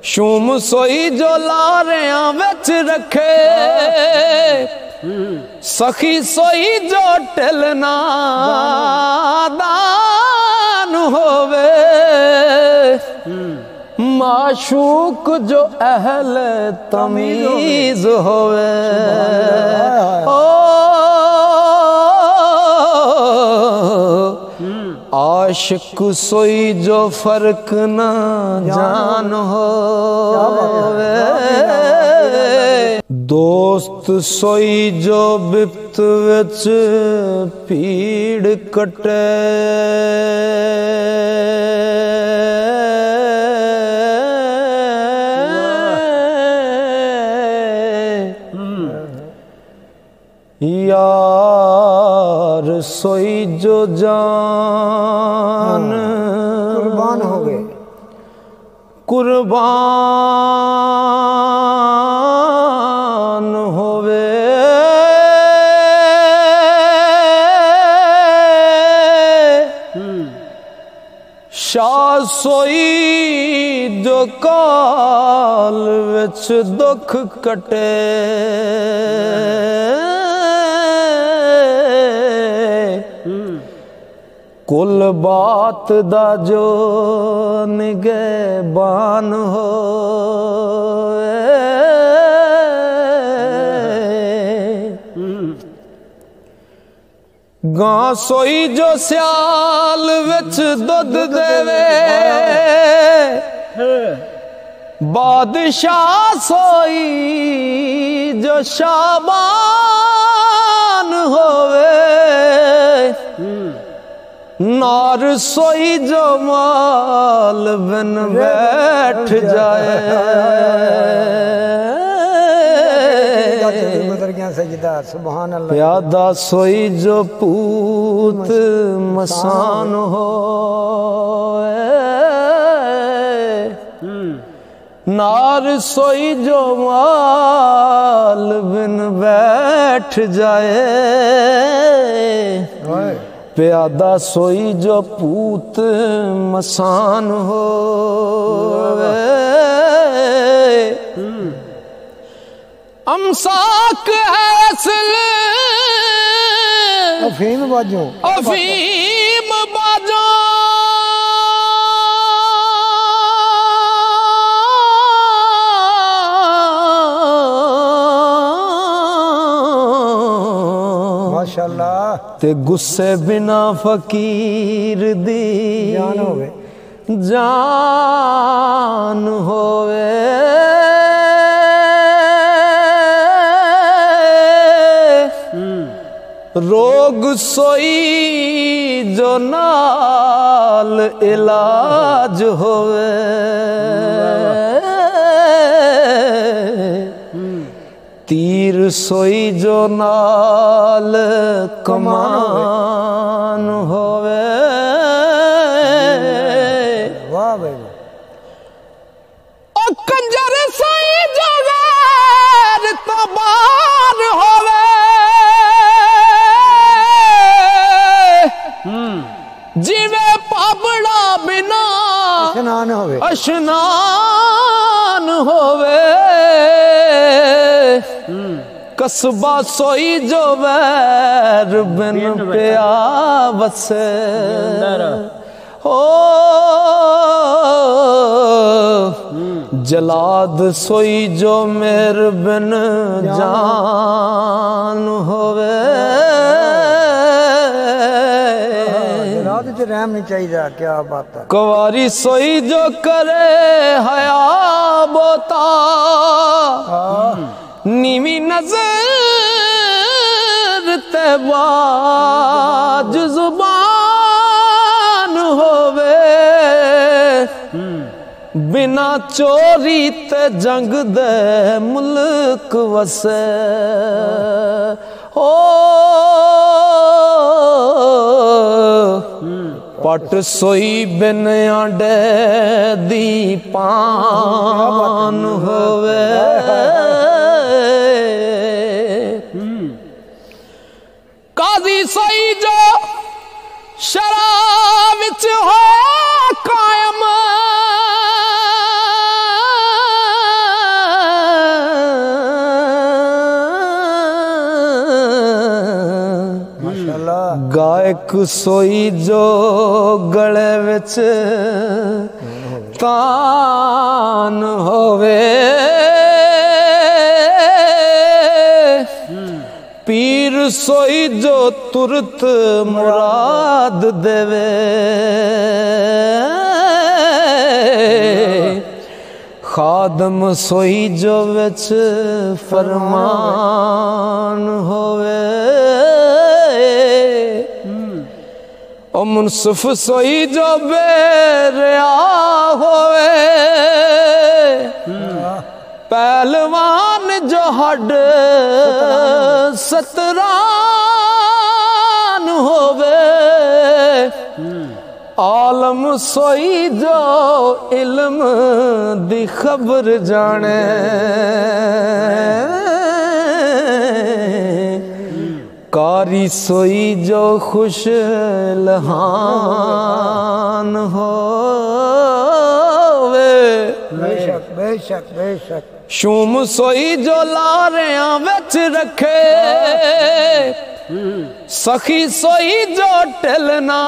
शूम सोई जो लारियां विच रखे, सखी सोई जो टिलना दान होवे, माशूक जो अहल तमीज होवे। आशिक सोई जो फर्क न जान होवे, दोस्त सोई जो बिप्त विच पीड़ कटे, यार सोई जो जान कुर्बान हो गए, कुर्बान होवे। शाह सोई जो काल विच दुख कटे, कुल बात दा जो निगहबान होवे, गां सोई जो सियाल विच दुध देवे, बादशाह सोई जो शाबान होवे, नार सोई जो माल बिन बैठ जाए, प्यादा सोई जो पूत मसान हो, नार सोई जो माल बिन बैठ जाए, प्यादा सोई जो पूत मसान हो। अमसाक है असल अफीम बाजो, अफीम बाजो, माशाअल्लाह। ते गुस्से बिना फकीर दी जान होवे, जान होवे। रोग सोई जो नाल इलाज होवे, तीर सोई जो नाल कमान होवे। वाह भाई, ओ कंजर सोई जो गैर तबार होवे, जिवे पाबड़ा बिना स्नान होवे, स्नान होवे। कसबा सोई जो वैर बिन प्या बसे, हो जलाद सोई जो मेर बिन जान होवे। रहम नहीं चाहिए, क्या बात है। कुंवारी सोई जो करे हया बोता, नीवी नजर तेबाज जुबान होवे, बिना चोरी ते जंग दे मुल्क वसे, हो पट सोई बिन आंडे दी पान होवे। काजी सोई जो शराब विच हो कायम, सोई जो गले विच तान होवे पीर सोई जो तुरत मुराद देवे खादम सोई जो विच फरमान होवे ओ मुनसिफ सोई जो बेरिया होवे पहलवान जो हड सतरान होवे आलम सोई जो इल्म दी खबर जाने कारी सोई जो खुश लहान होवे बेशक बेशक बेशक शूम सोई जो लारियां विच रखे सखी सोई जो टिलना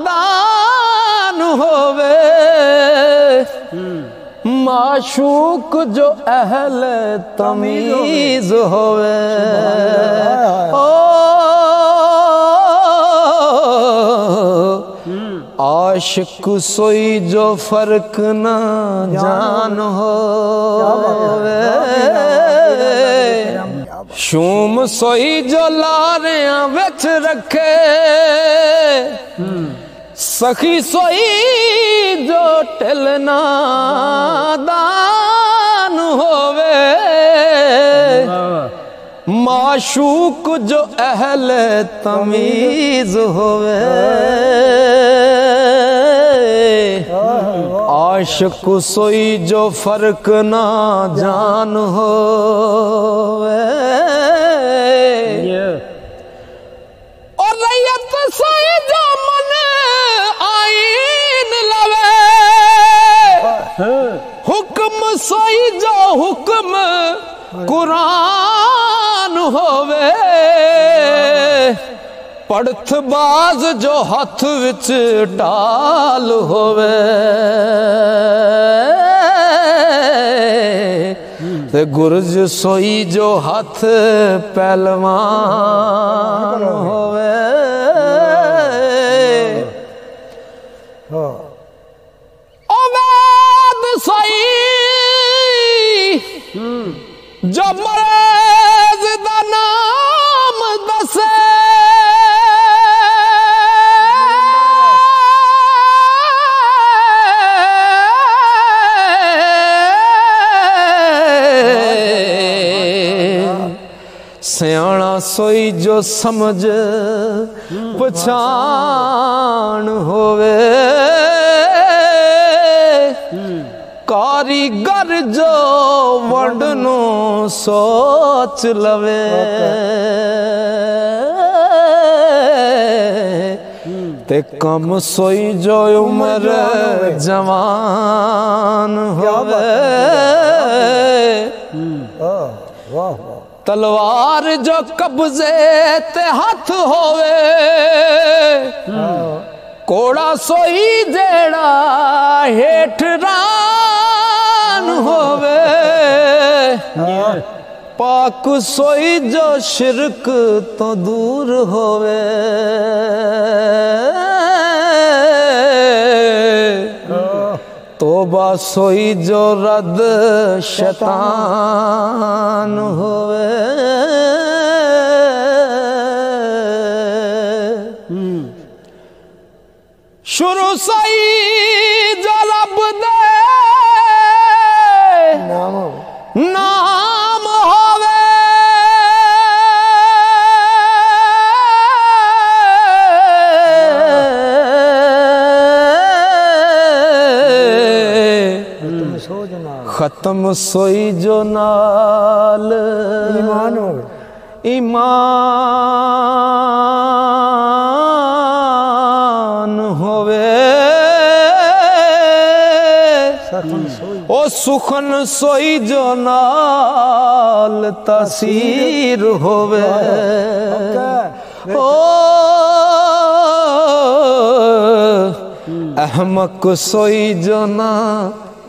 दान होवे माशूक जो अहल तमीज होवे आशिक सोई जो फर्क ना जान होवे शूम सोई जो लारियां विच रखे सखी सोई जो टिलना दान होवे माशूक जो अहल तमीज होवे आशिक सोई जो फर्क ना जान होवे और रैयत सोई जो मन आईन लवे हुक्म सोई जो हुक्म कुरान होवे पड़थ बाज जो हाथ विच डाल होवे ते गुरज सोई जो हाथ पहलवान होवे ओवेद सोई जो मरेज दा नाम दसे सियाणा सोई जो समझ पछाण होवे कारीगर जो वंडनो सोच लवे ते कम सोई जो उम्र जवान होवे तलवार जो कब्जे ते हाथ होवे कोड़ा सोई जेड़ा हेठ रान होवे पाक सोई जो शिरक तो दूर होवे तोबा सोई जो रद शैतान होवे शुरू सोई जो रब दे नाम होवे खत्म सोई जो नाल ईमान होवे ईमान होवे ओ सुखन सोई जो नाल तासीर होवे ओ अहमक सोई जो ना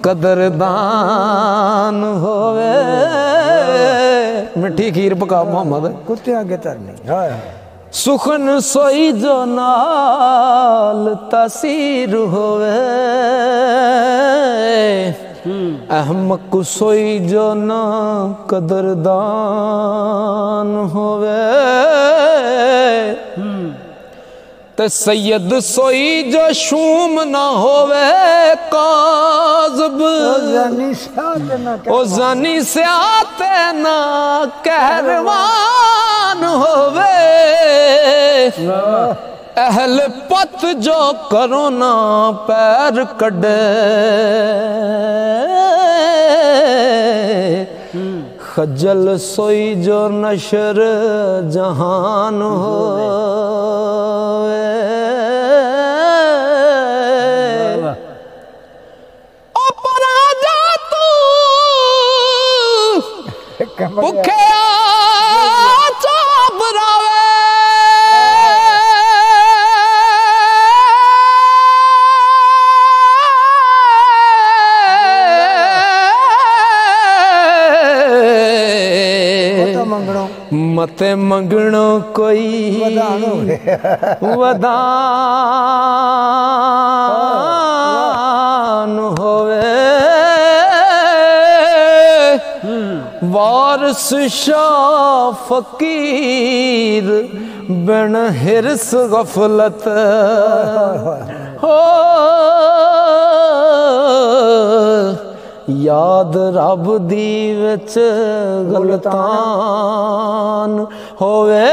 कदरदान होवे। मिठी खीर पका मोहम्मद कुत्ते आगे तरनी। हाय सुखन सोई जो नाल तासीर होवे। अहमक सोई जो ना कदरदान होवे। ते सैयद सोई जो शूम ना होवे। काज़ब ओ जानी से आते ना कहरवान होवे। अहल पत जो करो ना पैर कड़े। खजल सोई जो नशर जहान होवे। ओ परा जा तू भुखे चाबरावे। मते मंगणो कोई वदान होवे। वारिस शाह फकीर बिन हिरस गफलत हो। याद रब दी विच गलतान होवे।